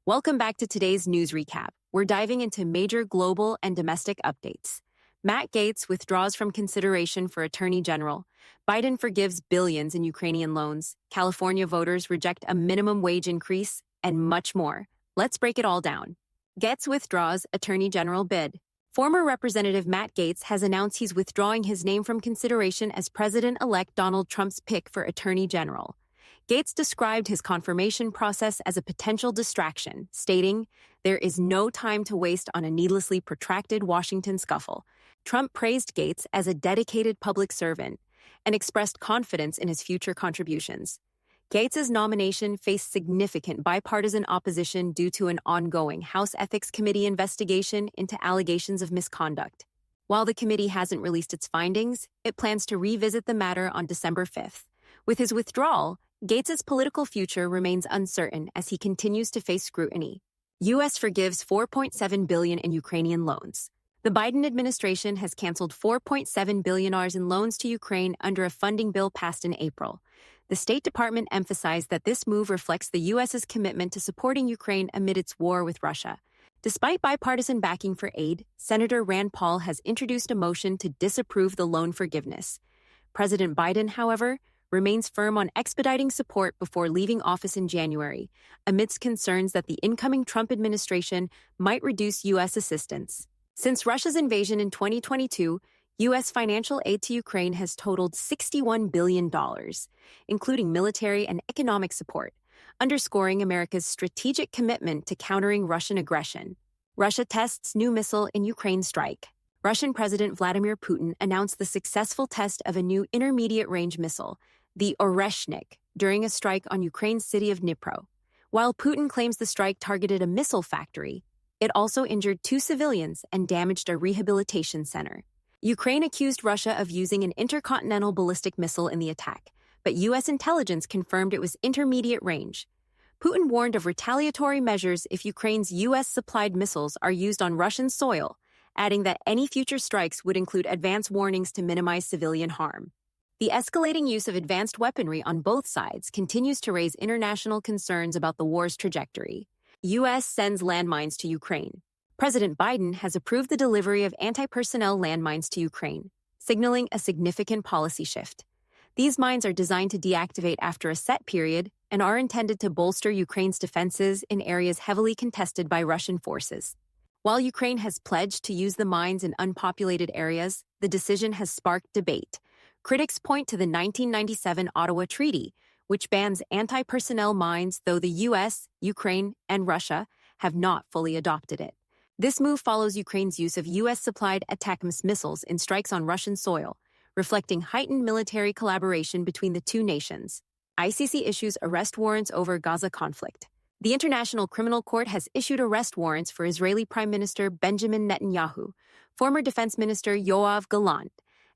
Welcome back to today's news recap. We're diving into major global and domestic updates. Matt Gaetz withdraws from consideration for Attorney General. Biden forgives billions in Ukrainian loans. California voters reject a minimum wage increase, and much more. Let's break it all down. Gaetz withdraws Attorney General bid. Former Representative Matt Gaetz has announced he's withdrawing his name from consideration as President-elect Donald Trump's pick for Attorney General. Gaetz described his confirmation process as a potential distraction, stating, "There is no time to waste on a needlessly protracted Washington scuffle." Trump praised Gaetz as a dedicated public servant and expressed confidence in his future contributions. Gaetz's nomination faced significant bipartisan opposition due to an ongoing House Ethics Committee investigation into allegations of misconduct. While the committee hasn't released its findings, it plans to revisit the matter on December 5th. With his withdrawal, Gaetz's political future remains uncertain as he continues to face scrutiny. U.S. forgives $4.7 billion in Ukrainian loans. The Biden administration has canceled $4.7 billion in loans to Ukraine under a funding bill passed in April. The State Department emphasized that this move reflects the U.S.'s commitment to supporting Ukraine amid its war with Russia. Despite bipartisan backing for aid, Senator Rand Paul has introduced a motion to disapprove the loan forgiveness. President Biden, however, remains firm on expediting support before leaving office in January, amidst concerns that the incoming Trump administration might reduce U.S. assistance. Since Russia's invasion in 2022, U.S. financial aid to Ukraine has totaled $61 billion, including military and economic support, underscoring America's strategic commitment to countering Russian aggression. Russia tests new missile in Ukraine strike. Russian President Vladimir Putin announced the successful test of a new intermediate-range missile, the Oreshnik, during a strike on Ukraine's city of Dnipro. While Putin claims the strike targeted a missile factory, it also injured 2 civilians and damaged a rehabilitation center. Ukraine accused Russia of using an intercontinental ballistic missile in the attack, but U.S. intelligence confirmed it was intermediate range. Putin warned of retaliatory measures if Ukraine's U.S.-supplied missiles are used on Russian soil, adding that any future strikes would include advance warnings to minimize civilian harm. The escalating use of advanced weaponry on both sides continues to raise international concerns about the war's trajectory. U.S. sends landmines to Ukraine. President Biden has approved the delivery of anti-personnel landmines to Ukraine, signaling a significant policy shift. These mines are designed to deactivate after a set period and are intended to bolster Ukraine's defenses in areas heavily contested by Russian forces. While Ukraine has pledged to use the mines in unpopulated areas, the decision has sparked debate. Critics point to the 1997 Ottawa Treaty, which bans anti-personnel mines, though the U.S., Ukraine, and Russia have not fully adopted it. This move follows Ukraine's use of U.S.-supplied ATACMS missiles in strikes on Russian soil, reflecting heightened military collaboration between the two nations. ICC issues arrest warrants over Gaza conflict. The International Criminal Court has issued arrest warrants for Israeli Prime Minister Benjamin Netanyahu, former Defense Minister Yoav Gallant,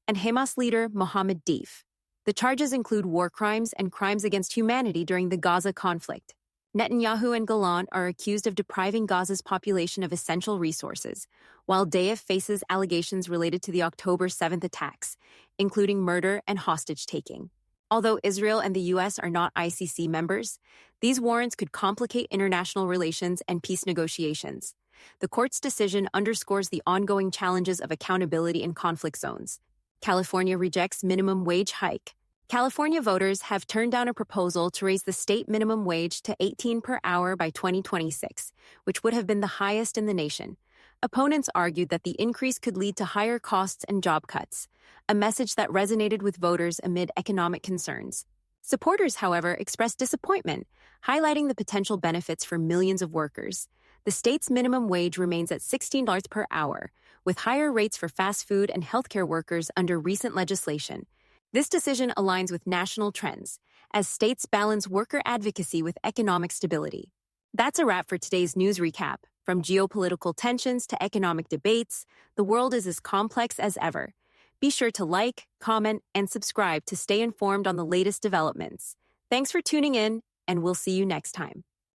and Hamas leader Mohammed Deif. The charges include war crimes and crimes against humanity during the Gaza conflict. Netanyahu and Gallant are accused of depriving Gaza's population of essential resources, while Deif faces allegations related to the October 7th attacks, including murder and hostage-taking. Although Israel and the U.S. are not ICC members, these warrants could complicate international relations and peace negotiations. The court's decision underscores the ongoing challenges of accountability in conflict zones. California rejects minimum wage hike. California voters have turned down a proposal to raise the state minimum wage to $18 per hour by 2026, which would have been the highest in the nation. Opponents argued that the increase could lead to higher costs and job cuts, a message that resonated with voters amid economic concerns. Supporters, however, expressed disappointment, highlighting the potential benefits for millions of workers. The state's minimum wage remains at $16 per hour, with higher rates for fast food and healthcare workers under recent legislation. This decision aligns with national trends, as states balance worker advocacy with economic stability. That's a wrap for today's news recap. From geopolitical tensions to economic debates, the world is as complex as ever. Be sure to like, comment, and subscribe to stay informed on the latest developments. Thanks for tuning in, and we'll see you next time.